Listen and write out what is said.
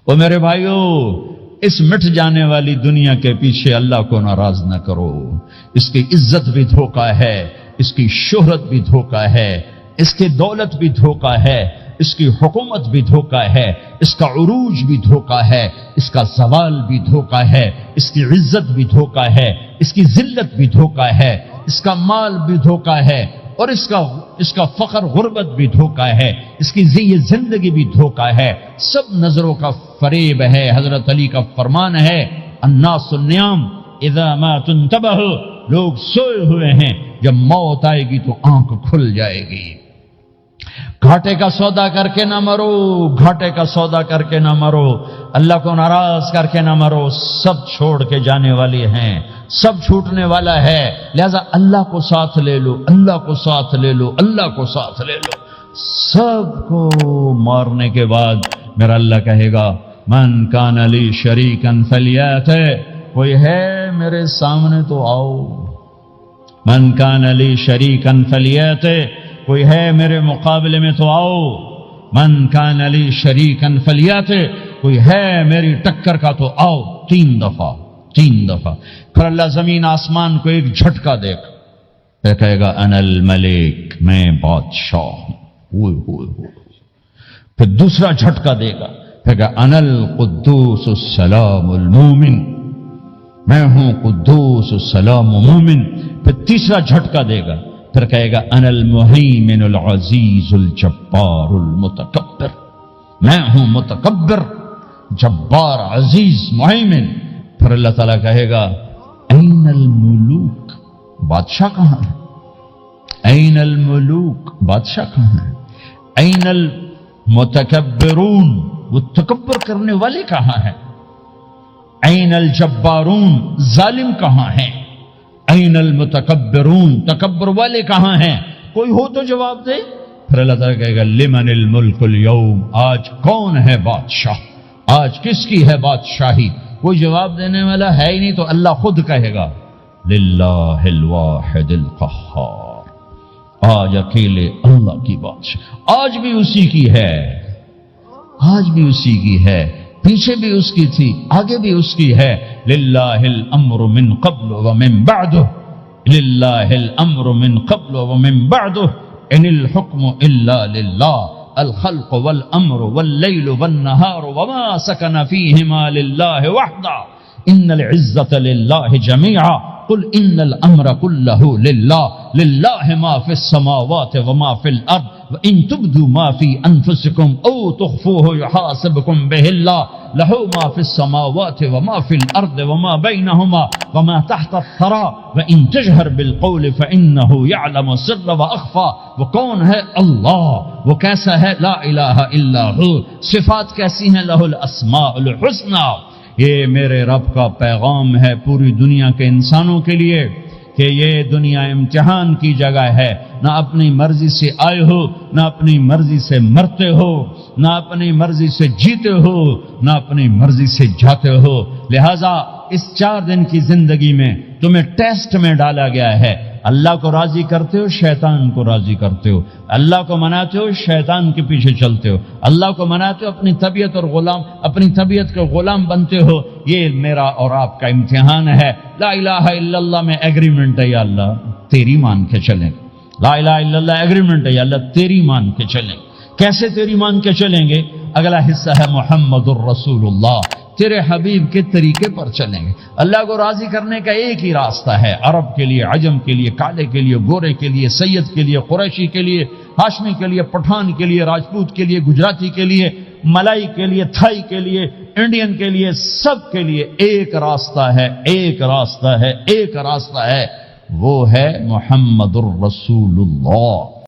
او میرے بھائیو، اس مٹ جانے والی دنیا کے پیچھے اللہ کو ناراض نہ کرو. اس کی عزت بھی دھوکہ ہے، اس کی شہرت بھی دھوکہ ہے، اس کی دولت بھی دھوکہ ہے، اس کی حکومت بھی دھوکہ ہے، اس کا عروج بھی دھوکہ ہے، اس کا زوال بھی دھوکہ ہے، اس کی عزت بھی دھوکہ ہے، اس کی ذلت بھی دھوکہ ہے، اس کا مال بھی دھوکہ ہے، اور اس کا فخر غربت بھی دھوکہ ہے، اس کی زندگی بھی دھوکہ ہے. سب نظروں کا فریب ہے. حضرت علی کا فرمان ہے، الناس النیام اذا ما تنتبہ، لوگ سوئے ہوئے ہیں، جب موت آئے گی تو آنکھ کھل جائے گی. گھاٹے کا سودا کر کے نہ مرو، گھاٹے کا سودا کر کے نہ مرو، اللہ کو ناراض کر کے نہ مرو. سب چھوڑ کے جانے والے ہیں، سب چھوٹنے والا ہے، لہذا اللہ کو ساتھ لے لو، اللہ کو ساتھ لے لو، اللہ کو ساتھ لے لو. سب کو مارنے کے بعد میرا اللہ کہے گا، من کان لی شریکا فلیات، کوئی ہے میرے سامنے تو آؤ. من کان لی شریکا فلیات، کوئی ہے میرے مقابلے میں تو آؤ. من کان لی شریکا فلیات، کوئی ہے میری ٹکر کا تو آؤ. 3 دفعہ. پھر اللہ زمین آسمان کو ایک جھٹکا دے گا، پھر کہے گا انا الملک، میں بادشاہ ہوں. پھر دوسرا جھٹکا دے گا، پھر کہا انا القدوس السلام المومن، میں ہوں قدوس السلام مومن. پھر تیسرا جھٹکا دے گا، پھر کہے گا انا المہیمن العزیز الجبار المتکبر، میں ہوں متکبر، جبار، عزیز، مہیمن. پھر اللہ تعالیٰ کہے گا این الملوک، بادشاہ کہاں ہے؟ این الملوک، بادشاہ کہاں ہے؟ این المتکبرون، وہ تکبر کرنے والے کہاں ہیں؟ این الجبارون، ظالم کہاں ہیں؟ این المتکبرون، تکبر والے کہاں ہیں؟ کوئی ہو تو جواب دے. پھر اللہ تعالیٰ کہے گا لمن الملک اليوم، آج کون ہے بادشاہ؟ آج کس کی ہے بادشاہی؟ کوئی جواب دینے والا ہے ہی نہیں، تو اللہ خود کہے گا للہ الواحد القہار، آج اکیلے اللہ کی بادشاہ. آج بھی اسی کی ہے، آج بھی اسی کی ہے، پیچھے بھی اس کی تھی، آگے بھی اس کی ہے. للہ الامر من قبل ومن بعد، للہ الامر من قبل ومن بعد، ان الحکم الا للہ، الخلق والامر واللیل والنہار وما سکن فیہما للہ وحدہ، ان العزة للہ جميعا، قل ان الامر كله للہ، للہ ما فی السماوات وما فی الارض، وان تبدوا ما فی انفسکم او تخفوه یحاسبکم به اللہ، لہ ما فی السماوات وما فی الارض وما بینہما وما تحت الثرى، وان تجہر بالقول فانہ یعلم السر واخفى. وہ کون ہے؟ اللہ. وہ کیسا ہے؟ لا الہ الا ہو. صفات کیسی ہیں؟ لہ الاسماء الحسنى. یہ میرے رب کا پیغام ہے پوری دنیا کے انسانوں کے لیے کہ یہ دنیا امتحان کی جگہ ہے. نہ اپنی مرضی سے آئے ہو، نہ اپنی مرضی سے مرتے ہو، نہ اپنی مرضی سے جیتے ہو، نہ اپنی مرضی سے جاتے ہو. لہذا اس 4 دن کی زندگی میں تمہیں ٹیسٹ میں ڈالا گیا ہے. اللہ کو راضی کرتے ہو، شیطان کو راضی کرتے ہو. اللہ کو مناتے ہو، شیطان کے پیچھے چلتے ہو. اللہ کو مناتے ہو، اپنی طبیعت اور اپنی طبیعت کے غلام بنتے ہو. یہ میرا اور آپ کا امتحان ہے. لا الہ الا اللہ میں ایگریمنٹ ہے، یا اللہ تیری مان کے چلیں. لا الہ الا اللہ ایگریمنٹ ہے، یا اللہ تیری مان کے چلیں. کیسے تیری مان کے چلیں گے؟ اگلا حصہ ہے محمد الرسول اللہ، تیرے حبیب کے طریقے پر چلیں گے. اللہ کو راضی کرنے کا ایک ہی راستہ ہے، عرب کے لیے، عجم کے لیے، کالے کے لیے، گورے کے لیے، سید کے لیے، قریشی کے لیے، ہاشمی کے لیے، پٹھان کے لیے، راجپوت کے لیے، گجراتی کے لیے، ملائی کے لیے، تھائی کے لیے، انڈین کے لیے، سب کے لیے ایک راستہ ہے، ایک راستہ ہے، ایک راستہ ہے. وہ ہے محمد الرسول اللہ.